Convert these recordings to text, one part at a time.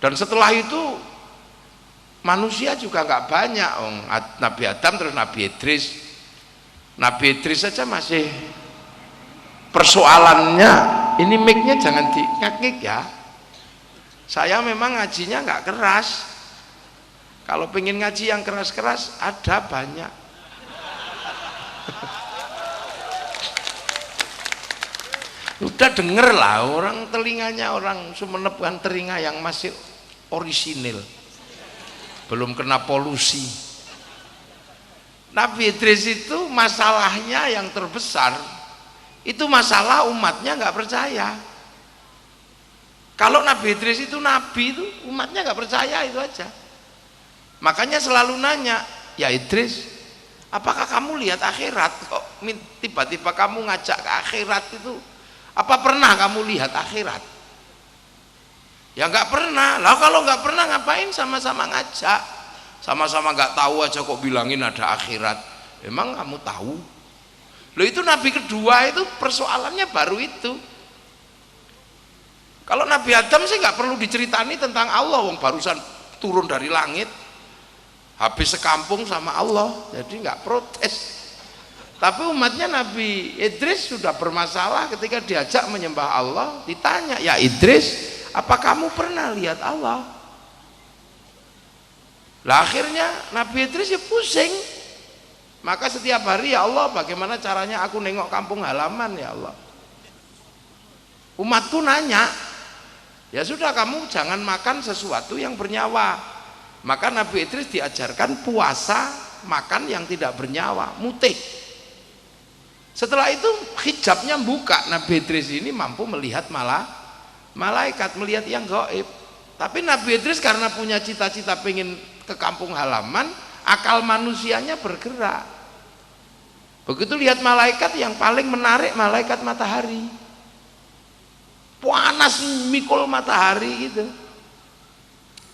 Dan setelah itu manusia juga nggak banyak. Nabi Adam terus Nabi Idris. Nabi Idris saja masih persoalannya, ini mic-nya jangan di-ngak-ngik ya. Saya memang ngajinya nggak keras. Kalau pengen ngaji yang keras-keras ada banyak. Udah denger lah, orang telinganya orang Sumenep kan telinga yang masih orisinil, belum kena polusi. Nabi Idris itu masalahnya yang terbesar itu masalah umatnya nggak percaya. Kalau Nabi Idris itu nabi itu umatnya nggak percaya, itu aja. Makanya selalu nanya, ya Idris, apakah kamu lihat akhirat? Kok tiba-tiba kamu ngajak ke akhirat itu? Apa pernah kamu lihat akhirat? Ya nggak pernah. Lah kalau nggak pernah ngapain sama-sama ngajak? Sama-sama nggak tahu aja kok bilangin ada akhirat. Emang kamu tahu? Loh, itu Nabi kedua itu persoalannya baru itu. Kalau Nabi Adam sih nggak perlu diceritani tentang Allah, wong barusan turun dari langit, habis sekampung sama Allah, jadi nggak protes. Tapi umatnya Nabi Idris sudah bermasalah ketika diajak menyembah Allah, ditanya, ya Idris, apa kamu pernah lihat Allah? Lah akhirnya Nabi Idris ya pusing. Maka setiap hari, ya Allah, bagaimana caranya aku nengok kampung halaman, ya Allah. Umatku nanya, ya sudah, kamu jangan makan sesuatu yang bernyawa. Maka Nabi Idris diajarkan puasa makan yang tidak bernyawa, mutih. Setelah itu hijabnya buka, Nabi Idris ini mampu melihat malaikat, melihat yang gaib. Tapi Nabi Idris karena punya cita-cita pengen ke kampung halaman, akal manusianya bergerak. Begitu lihat malaikat, yang paling menarik malaikat matahari, panas mikul matahari gitu.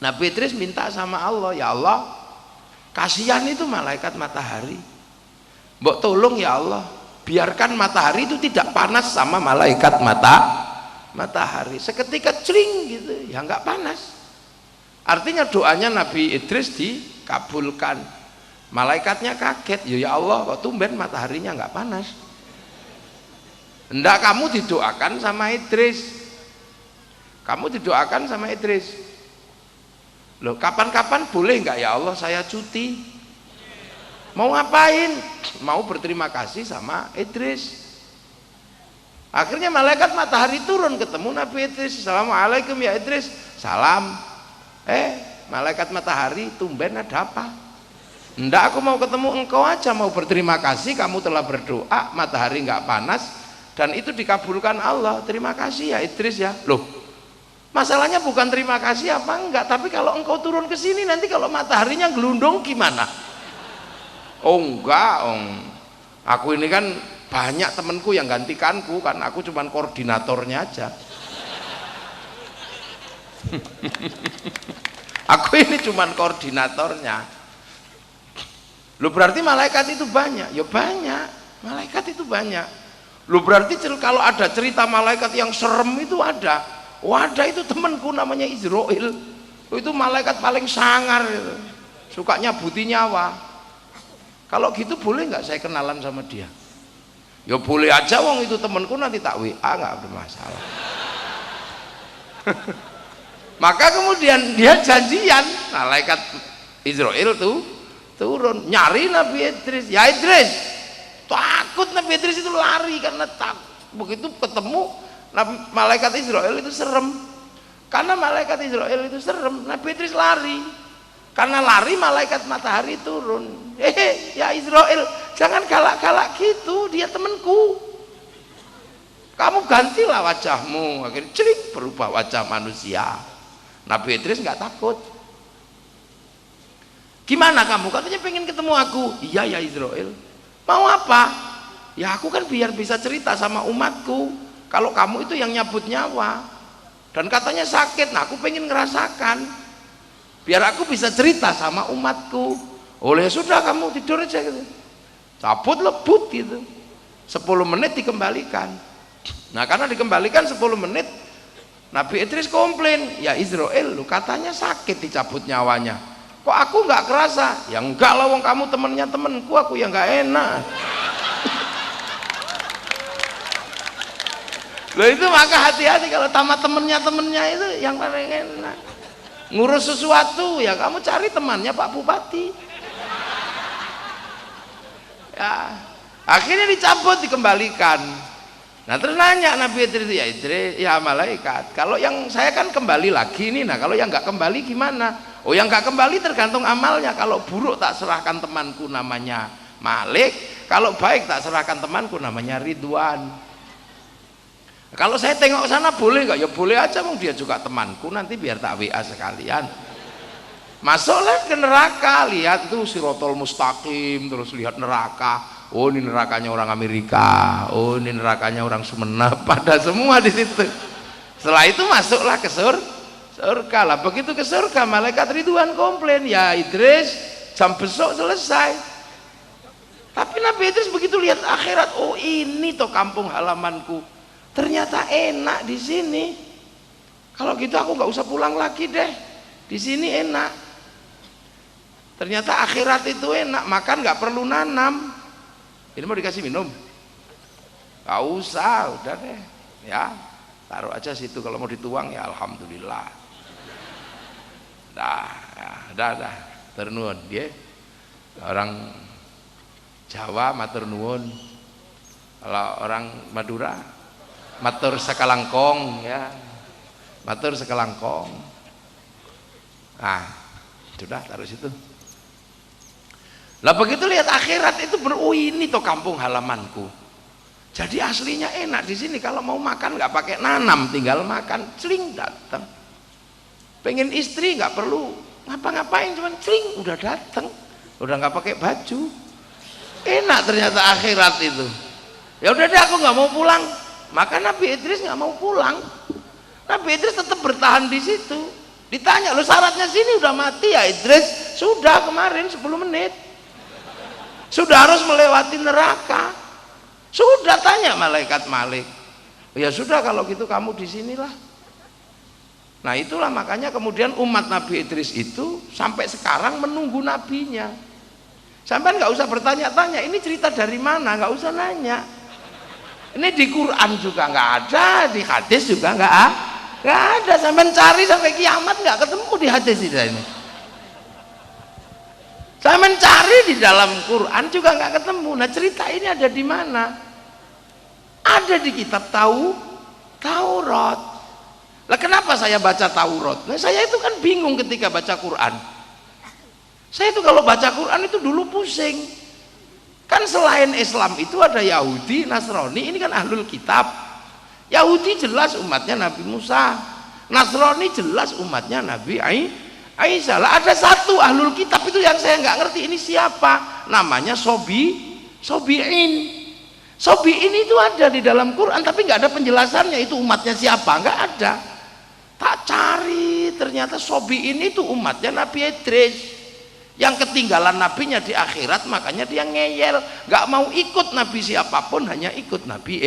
Nabi Idris minta sama Allah, ya Allah, kasihan itu malaikat matahari, mbok tolong ya Allah, biarkan matahari itu tidak panas sama malaikat matahari. Seketika cling gitu, ya nggak panas. Artinya doanya Nabi Idris dikabulkan. Malaikatnya kaget, ya Allah, kok tumben mataharinya nggak panas. Hendak kamu didoakan sama Idris, kamu didoakan sama Idris. Loh, kapan-kapan boleh nggak ya Allah saya cuti? Mau ngapain? Mau berterima kasih sama Idris. Akhirnya malaikat matahari turun ketemu Nabi Idris. Assalamualaikum ya Idris. Salam. Malaikat matahari, tumben ada apa? Enggak, aku mau ketemu engkau aja, mau berterima kasih kamu telah berdoa, matahari nggak panas dan itu dikabulkan Allah. Terima kasih ya Idris ya. Loh, masalahnya bukan terima kasih apa enggak, tapi kalau engkau turun ke sini nanti kalau mataharinya gelundung gimana? Oh enggak, aku ini kan banyak temenku yang gantikanku, kan aku cuman koordinatornya aja. Aku ini cuman koordinatornya. Loh, berarti malaikat itu banyak? Ya banyak, malaikat itu banyak. Loh, berarti kalau ada cerita malaikat yang serem itu ada. Oh ada, itu temanku namanya Israel. Oh, itu malaikat paling sangar itu. Suka nyabuti nyawa. Kalau gitu boleh nggak saya kenalan sama dia? Ya boleh aja, wong itu temanku, nanti tak WA, nggak ada masalah. Maka kemudian dia janjian, malaikat Israel tuh turun nyari Nabi Idris. Ya Idris, takut Nabi Idris itu lari karena takut. Begitu ketemu malaikat Israel itu serem. Karena malaikat Israel itu serem, Nabi Idris lari. Karena lari malaikat matahari turun. Ya Israel, jangan galak-galak gitu, dia temanku. Kamu gantilah wajahmu. Akhirnya celik berubah wajah manusia. Nabi Idris nggak takut. Gimana kamu? Katanya pengen ketemu aku. Iya ya Israel. Mau apa? Ya aku kan biar bisa cerita sama umatku. Kalau kamu itu yang nyabut nyawa. Dan katanya sakit. Nah aku pengen ngerasakan. Biar aku bisa cerita sama umatku. Oleh sudah, kamu tidur aja gitu. Cabut lebut gitu. 10 menit dikembalikan. Nah karena dikembalikan 10 menit, Nabi Idris komplain, ya Israel lu katanya sakit dicabut nyawanya, kok aku nggak kerasa? Ya enggak lah, wong kamu temennya temenku, aku yang nggak enak. Loh itu maka hati-hati kalau sama temennya itu yang paling enak. Ngurus sesuatu ya kamu cari temannya Pak Bupati. Ya, akhirnya dicabut dikembalikan. Nah terus nanya Nabi Idris, ya Idris, ya malaikat, kalau yang saya kan kembali lagi nih, nah kalau yang nggak kembali gimana? Oh yang nggak kembali tergantung amalnya, kalau buruk tak serahkan temanku namanya Malik, kalau baik tak serahkan temanku namanya Ridwan. Kalau saya tengok sana boleh nggak? Ya boleh aja, mau dia juga temanku, nanti biar tak WA sekalian. Masuklah ke neraka, lihat tuh Sirotol Mustaqim, terus lihat neraka. Oh ini nerakanya orang Amerika, oh ini nerakanya orang Sumenep, pada semua di situ. Setelah itu masuklah ke surga lah. Begitu ke surga, malaikat Ridwan komplain, ya Idris jam besok selesai. Tapi Nabi Idris begitu lihat akhirat, oh ini toh kampung halamanku, ternyata enak di sini. Kalau gitu aku nggak usah pulang lagi deh, di sini enak. Ternyata akhirat itu enak, makan nggak perlu nanam. Ini mau dikasih minum? Gak usah, udah deh ya, taruh aja situ, kalau mau dituang ya alhamdulillah. Dah ternuun dia orang Jawa matur nuwun, kalau orang Madura matur sekalangkong ya, matur sekalangkong. Nah sudah taruh situ. Lah begitu lihat akhirat itu ini toh kampung halamanku. Jadi aslinya enak di sini, kalau mau makan nggak pakai nanam, tinggal makan, celing datang. Pengen istri nggak perlu ngapa-ngapain, cuman celing udah datang, udah nggak pakai baju. Enak ternyata akhirat itu. Ya udah deh aku nggak mau pulang. Maka Nabi Idris nggak mau pulang. Nabi Idris tetap bertahan di situ. Ditanya, lo syaratnya sini udah mati ya Idris? Sudah kemarin 10 menit. Sudah harus melewati neraka. Sudah, tanya malaikat Malik. Ya sudah kalau gitu kamu di sinilah. Nah itulah makanya kemudian umat Nabi Idris itu sampai sekarang menunggu nabinya. Sampai nggak usah bertanya-tanya ini cerita dari mana, nggak usah nanya. Ini di Quran juga nggak ada, di hadis juga nggak ada. Sampai cari sampai kiamat nggak ketemu di hadis ini. Saya mencari di dalam Quran juga nggak ketemu. Nah cerita ini ada di mana? Ada di kitab Taurat. Lah kenapa saya baca Taurat? Nah saya itu kan bingung ketika baca Quran. Saya itu kalau baca Quran itu dulu pusing. Kan selain Islam itu ada Yahudi, Nasrani, ini kan ahlul kitab. Yahudi jelas umatnya Nabi Musa, Nasrani jelas umatnya Nabi Aisyah. Lah ada satu ahlul kitab itu yang saya nggak ngerti ini siapa, namanya Sobiin. Sobiin itu ada di dalam Quran tapi nggak ada penjelasannya itu umatnya siapa, nggak ada. Tak cari ternyata Sobiin itu umatnya Nabi Idris yang ketinggalan nabinya di akhirat, makanya dia ngeyel, nggak mau ikut nabi siapapun, hanya ikut Nabi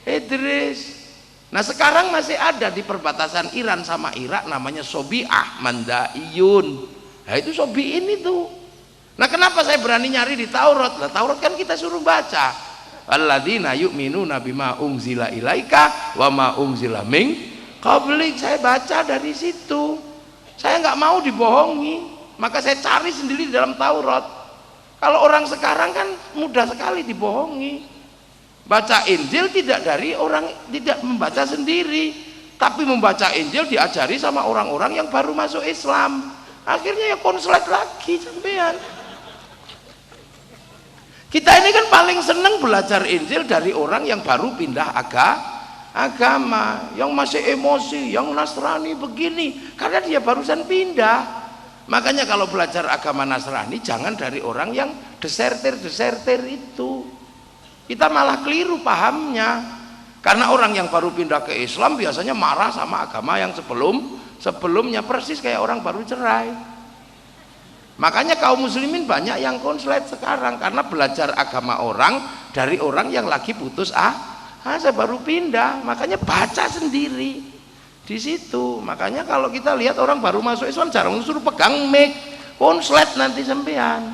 Idris. Nah sekarang masih ada di perbatasan Iran sama Irak namanya Sobi'ah Mandaiyun. Nah itu Sobi'in itu. Nah kenapa saya berani nyari di Taurat? Nah Taurat kan kita suruh baca alladzina yu'minuna bima unzila ilaika wa ma unzila min qablik. Saya baca dari situ. Saya nggak mau dibohongi, maka saya cari sendiri di dalam Taurat. Kalau orang sekarang kan mudah sekali dibohongi. Baca Injil tidak dari orang, tidak membaca sendiri, tapi membaca Injil diajari sama orang-orang yang baru masuk Islam. Akhirnya ya konslet lagi sampean. Kita ini kan paling seneng belajar Injil dari orang yang baru pindah agama, yang masih emosi, yang Nasrani begini, karena dia barusan pindah. Makanya kalau belajar agama Nasrani jangan dari orang yang desertir itu. Kita malah keliru pahamnya, karena orang yang baru pindah ke Islam biasanya marah sama agama yang sebelumnya, persis kayak orang baru cerai. Makanya kaum muslimin banyak yang konslet sekarang karena belajar agama orang dari orang yang lagi putus saya baru pindah. Makanya baca sendiri di situ. Makanya kalau kita lihat orang baru masuk Islam jarang suruh pegang mic, konslet nanti sampean.